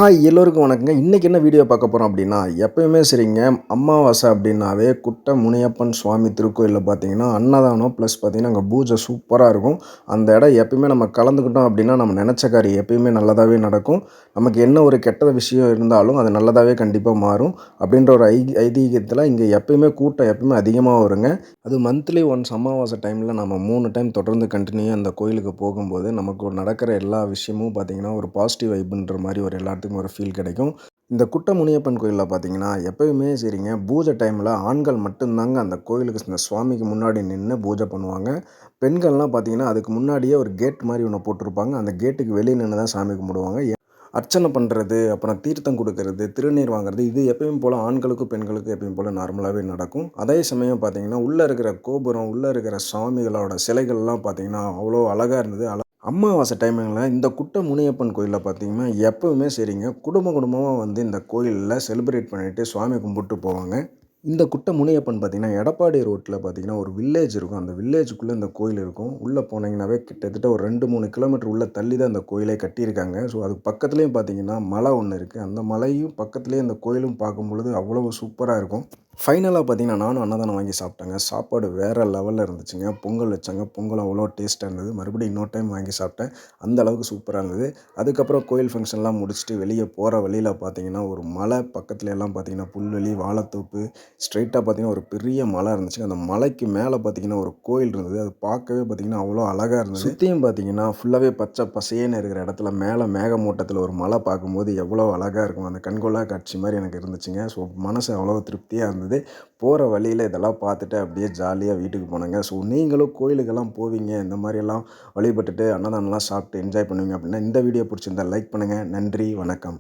Hi எல்லோருக்கும் வணக்கங்க. இன்றைக்கி என்ன வீடியோ பார்க்க போகிறோம் அப்படின்னா, எப்பயுமே சரிங்க அமாவாசை அப்படின்னாவே குட்ட முனியப்பன் சுவாமி திருக்கோயிலில் பார்த்தீங்கன்னா, அன்னதானம் ப்ளஸ் பார்த்தீங்கன்னா, அங்கே பூஜை சூப்பராக இருக்கும். அந்த இடம் எப்பயுமே நம்ம கலந்துக்கிட்டோம் அப்படின்னா, நம்ம நினச்ச காரியம் எப்பயுமே நல்லதாகவே நடக்கும். நமக்கு என்ன ஒரு கெட்ட விஷயம் இருந்தாலும் அது நல்லதாகவே கண்டிப்பாக மாறும். அப்படின்ற ஒரு ஐதீகத்தில் இங்கே எப்பயுமே கூட்டம் எப்பயுமே அதிகமாக வருங்க. அது மந்த்லி ஒன்ஸ் அமாவாசை டைமில் நம்ம 3 டைம் தொடர்ந்து கண்டினியூ அந்த கோயிலுக்கு போகும்போது, நமக்கு ஒரு நடக்கிற எல்லா விஷயமும் பார்த்திங்கன்னா, ஒரு பாசிட்டிவ் வைப்புன்ற மாதிரி ஒரு எல்லாத்துக்கும் ஒரு ஃபீல் கிடைக்கும். இந்த குட்ட முனியப்பன் கோயிலில் பார்த்தீங்கன்னா, எப்பயுமே சரிங்க பூஜை டைமில் ஆண்கள் மட்டும்தாங்க அந்த கோயிலுக்கு இந்த சுவாமிக்கு முன்னாடி நின்று பூஜை பண்ணுவாங்க. பெண்கள்லாம் பார்த்தீங்கன்னா, அதுக்கு முன்னாடியே ஒரு கேட் மாதிரி ஒன்று போட்டிருப்பாங்க. அந்த கேட்டுக்கு வெளியே நின்று தான் சாமி கும்பிடுவாங்க. அர்ச்சனை பண்ணுறது, அப்புறம் தீர்த்தம் கொடுக்கறது, திருநீர் வாங்குறது, இது எப்பயும் போல் ஆண்களுக்கும் பெண்களுக்கும் எப்பயும் போல் நார்மலாகவே நடக்கும். அதே சமயம் பார்த்தீங்கன்னா, உள்ளே இருக்கிற கோபுரம், உள்ளே இருக்கிற சாமிகளோட சிலைகள்லாம் பார்த்தீங்கன்னா, அவ்வளோ அழகாக இருந்தது. அமாவாசை டைமிங்கில் இந்த குட்ட முனியப்பன் கோயிலில் பார்த்தீங்கன்னா, எப்பவுமே சரிங்க குடும்பமாக வந்து இந்த கோயிலில் செலிப்ரேட் பண்ணிவிட்டு சுவாமி கும்பிட்டு போவாங்க. இந்த குட்ட முனியப்பன் பார்த்தீங்கன்னா, எடப்பாடி ரோட்டில் பார்த்தீங்கன்னா, ஒரு வில்லேஜ் இருக்கும். அந்த வில்லேஜுக்குள்ளே இந்த கோயில் இருக்கும். உள்ளே போனீங்கன்னாவே கிட்டத்தட்ட ஒரு 2, 3 கிலோமீட்டர் உள்ள தள்ளி தான் இந்த கோயிலே கட்டியிருக்காங்க. ஸோ, அதுக்கு பக்கத்துலேயும் பார்த்தீங்கன்னா, மலை ஒன்று இருக்குது. அந்த மலையும் பக்கத்துலேயே இந்த கோயிலும் பார்க்கும்பொழுது அவ்வளவு சூப்பராக இருக்கும். ஃபைனலாக பார்த்தீங்கன்னா, நானும் அன்னதானம் வாங்கி சாப்பிட்டேங்க. சாப்பாடு வேறு லெவலில் இருந்துச்சுங்க. பொங்கல் வச்சாங்க. பொங்கலும் அவ்வளோ டேஸ்ட்டாக இருந்தது. மறுபடியும் இன்னொரு டைம் வாங்கி சாப்பிட்டேன். அந்த அளவுக்கு சூப்பராக இருந்தது. அதுக்கப்புறம் கோயில் ஃபங்க்ஷன்லாம் முடிச்சுட்டு வெளியே போகிற வழியில் பார்த்தீங்கன்னா, ஒரு மலை பக்கத்துல எல்லாம் பார்த்தீங்கன்னா, புல்வெளி, வாழைத்தோப்பு, ஸ்ட்ரெயிட்டாக பார்த்தீங்கன்னா, ஒரு பெரிய மலை இருந்துச்சு. அந்த மலைக்கு மேலே பார்த்தீங்கன்னா, ஒரு கோயில் இருந்தது. அது பார்க்கவே பார்த்தீங்கன்னா, அவ்வளோ அழகாக இருந்தது. சுற்றியும் பார்த்தீங்கன்னா, ஃபுல்லாகவே பச்சை பசேன்னு இருக்கிற இடத்துல மேலே மேகமூட்டத்தில் ஒரு மலை பார்க்கும்போது எவ்வளோ அழகாக இருக்கும். அந்த கண்கொள்ளா காட்சி மாதிரி எனக்கு இருந்துச்சுங்க. ஸோ, மனசு அவ்வளோ திருப்தியாக இருந்தது. போகிற வழியில் இதெல்லாம் பார்த்துட்டு அப்படியே ஜாலியாக வீட்டுக்கு போனாங்க. ஸோ, நீங்களும் கோயிலுக்கெல்லாம் போவீங்க, இந்த மாதிரியெல்லாம் வழிபட்டுட்டு அன்னதானம்லாம் சாப்பிட்டு என்ஜாய் பண்ணுவீங்க அப்படின்னா, இந்த வீடியோ பிடிச்சிருந்தா லைக் பண்ணுங்கள். நன்றி, வணக்கம்.